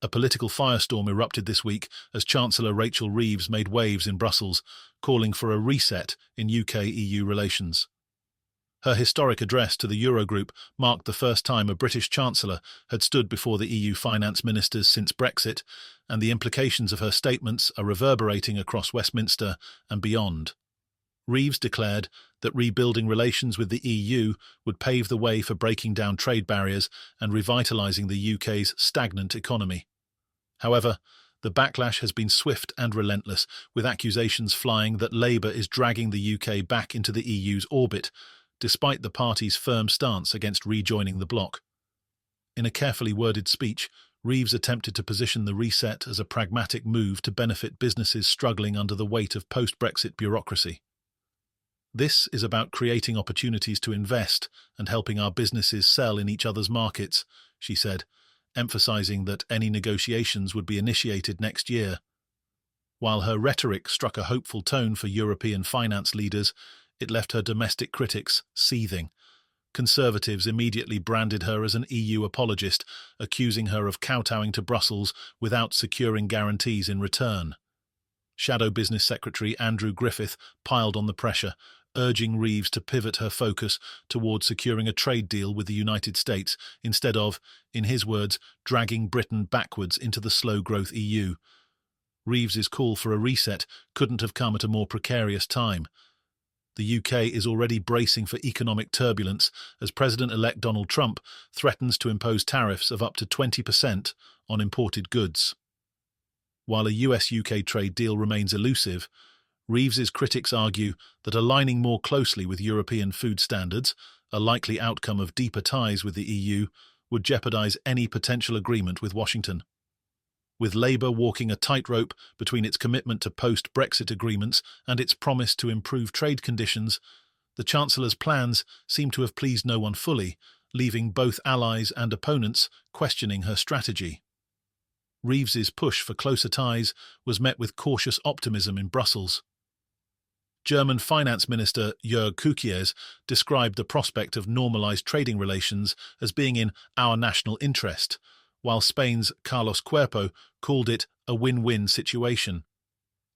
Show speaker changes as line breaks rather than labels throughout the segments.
A political firestorm erupted this week as Chancellor Rachel Reeves made waves in Brussels, calling for a reset in UK-EU relations. Her historic address to the Eurogroup marked the first time a British Chancellor had stood before the EU finance ministers since Brexit, and the implications of her statements are reverberating across Westminster and beyond. Reeves declared that rebuilding relations with the EU would pave the way for breaking down trade barriers and revitalising the UK's stagnant economy. However, the backlash has been swift and relentless, with accusations flying that Labour is dragging the UK back into the EU's orbit, despite the party's firm stance against rejoining the bloc. In a carefully worded speech, Reeves attempted to position the reset as a pragmatic move to benefit businesses struggling under the weight of post-Brexit bureaucracy. "This is about creating opportunities to invest and helping our businesses sell in each other's markets," she said, emphasising that any negotiations would be initiated next year. While her rhetoric struck a hopeful tone for European finance leaders, it left her domestic critics seething. Conservatives immediately branded her as an EU apologist, accusing her of kowtowing to Brussels without securing guarantees in return. Shadow Business Secretary Andrew Griffith piled on the pressure, urging Reeves to pivot her focus towards securing a trade deal with the United States instead of, in his words, dragging Britain backwards into the slow-growth EU. Reeves's call for a reset couldn't have come at a more precarious time. The UK is already bracing for economic turbulence as President-elect Donald Trump threatens to impose tariffs of up to 20% on imported goods. While a US-UK trade deal remains elusive, Reeves's critics argue that aligning more closely with European food standards, a likely outcome of deeper ties with the EU, would jeopardise any potential agreement with Washington. With Labour walking a tightrope between its commitment to post-Brexit agreements and its promise to improve trade conditions, the Chancellor's plans seem to have pleased no one fully, leaving both allies and opponents questioning her strategy. Reeves's push for closer ties was met with cautious optimism in Brussels. German Finance Minister Jörg Kukies described the prospect of normalised trading relations as being in our national interest, while Spain's Carlos Cuerpo called it a win-win situation.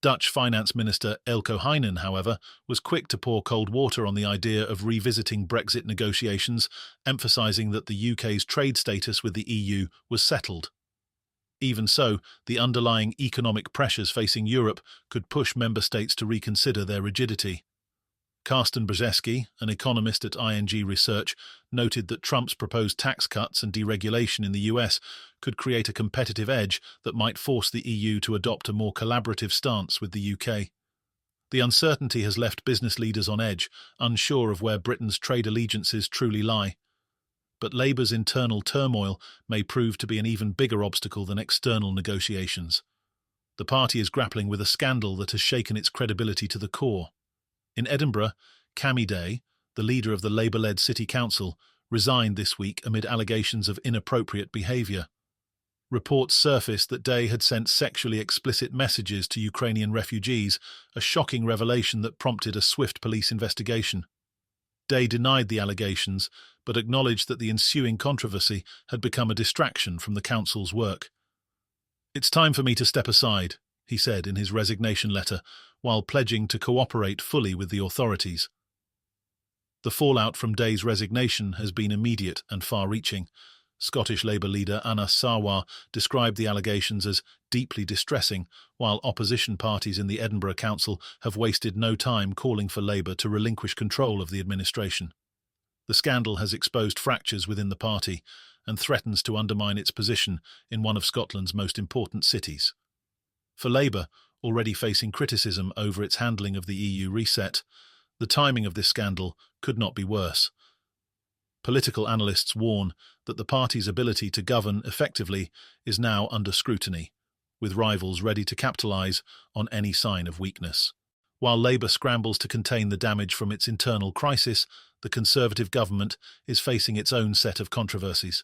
Dutch Finance Minister Elko Heinen, however, was quick to pour cold water on the idea of revisiting Brexit negotiations, emphasising that the UK's trade status with the EU was settled. Even so, the underlying economic pressures facing Europe could push member states to reconsider their rigidity. Carsten Brzeski, an economist at ING Research, noted that Trump's proposed tax cuts and deregulation in the US could create a competitive edge that might force the EU to adopt a more collaborative stance with the UK. The uncertainty has left business leaders on edge, unsure of where Britain's trade allegiances truly lie. But Labour's internal turmoil may prove to be an even bigger obstacle than external negotiations. The party is grappling with a scandal that has shaken its credibility to the core. In Edinburgh, Cammy Day, the leader of the Labour-led City Council, resigned this week amid allegations of inappropriate behaviour. Reports surfaced that Day had sent sexually explicit messages to Ukrainian refugees, a shocking revelation that prompted a swift police investigation. Day denied the allegations, but acknowledged that the ensuing controversy had become a distraction from the council's work. "It's time for me to step aside," he said in his resignation letter, while pledging to cooperate fully with the authorities. The fallout from Day's resignation has been immediate and far-reaching. Scottish Labour leader Anas Sarwar described the allegations as deeply distressing, while opposition parties in the Edinburgh Council have wasted no time calling for Labour to relinquish control of the administration. The scandal has exposed fractures within the party and threatens to undermine its position in one of Scotland's most important cities. For Labour, already facing criticism over its handling of the EU reset, the timing of this scandal could not be worse. Political analysts warn that the party's ability to govern effectively is now under scrutiny, with rivals ready to capitalise on any sign of weakness. While Labour scrambles to contain the damage from its internal crisis, the Conservative government is facing its own set of controversies.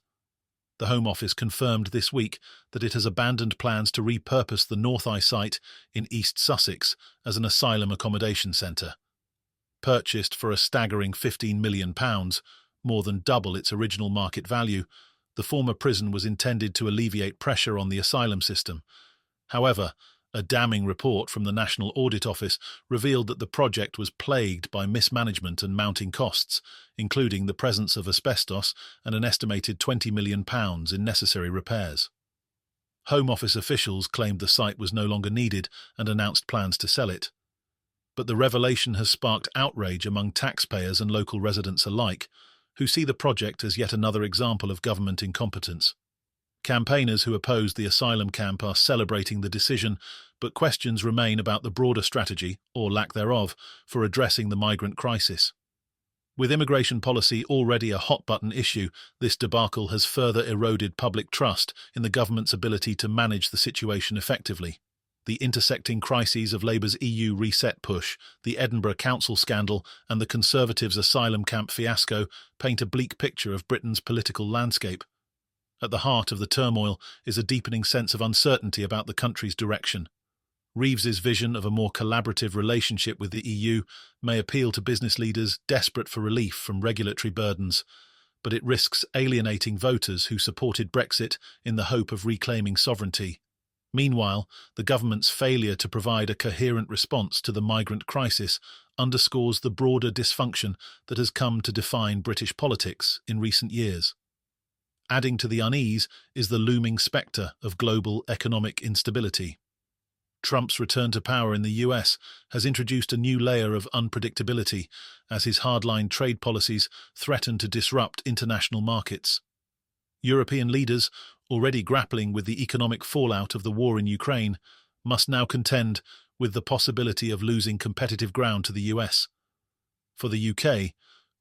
The Home Office confirmed this week that it has abandoned plans to repurpose the North Eye site in East Sussex as an asylum accommodation centre. Purchased for a staggering £15 million, more than double its original market value, The former prison was intended to alleviate pressure on the asylum system. However, a damning report from the National Audit Office revealed that the project was plagued by mismanagement and mounting costs, including the presence of asbestos and an estimated £20 million in necessary repairs. Home Office officials claimed the site was no longer needed and announced plans to sell it. But the revelation has sparked outrage among taxpayers and local residents alike, who see the project as yet another example of government incompetence. Campaigners who opposed the asylum camp are celebrating the decision, but questions remain about the broader strategy, or lack thereof, for addressing the migrant crisis. With immigration policy already a hot-button issue, this debacle has further eroded public trust in the government's ability to manage the situation effectively. The intersecting crises of Labour's EU reset push, the Edinburgh Council scandal, and the Conservatives' asylum camp fiasco paint a bleak picture of Britain's political landscape. At the heart of the turmoil is a deepening sense of uncertainty about the country's direction. Reeves's vision of a more collaborative relationship with the EU may appeal to business leaders desperate for relief from regulatory burdens, but it risks alienating voters who supported Brexit in the hope of reclaiming sovereignty. Meanwhile, the government's failure to provide a coherent response to the migrant crisis underscores the broader dysfunction that has come to define British politics in recent years. Adding to the unease is the looming spectre of global economic instability. Trump's return to power in the US has introduced a new layer of unpredictability as his hardline trade policies threaten to disrupt international markets. European leaders, already grappling with the economic fallout of the war in Ukraine, must now contend with the possibility of losing competitive ground to the US. For the UK,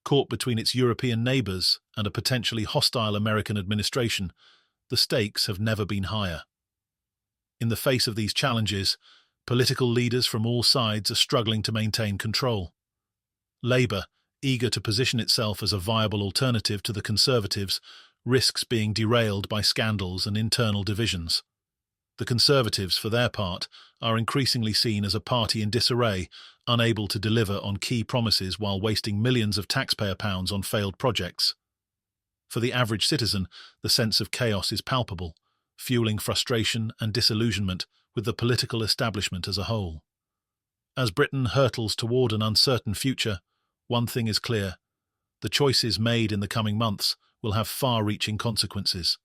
caught between its European neighbours and a potentially hostile American administration, the stakes have never been higher. In the face of these challenges, political leaders from all sides are struggling to maintain control. Labour, eager to position itself as a viable alternative to the Conservatives, risks being derailed by scandals and internal divisions. The Conservatives, for their part, are increasingly seen as a party in disarray, unable to deliver on key promises while wasting millions of taxpayer pounds on failed projects. For the average citizen, the sense of chaos is palpable, fueling frustration and disillusionment with the political establishment as a whole. As Britain hurtles toward an uncertain future, one thing is clear: the choices made in the coming months will have far-reaching consequences.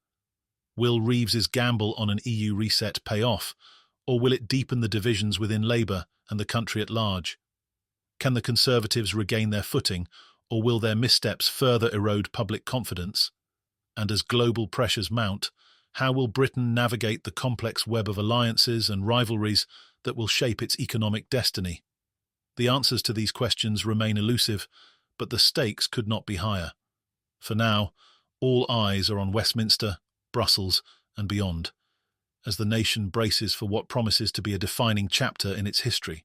Will Reeves's gamble on an EU reset pay off, or will it deepen the divisions within Labour and the country at large? Can the Conservatives regain their footing, or will their missteps further erode public confidence? And as global pressures mount, how will Britain navigate the complex web of alliances and rivalries that will shape its economic destiny? The answers to these questions remain elusive, but the stakes could not be higher. For now, all eyes are on Westminster, Brussels, and beyond, as the nation braces for what promises to be a defining chapter in its history.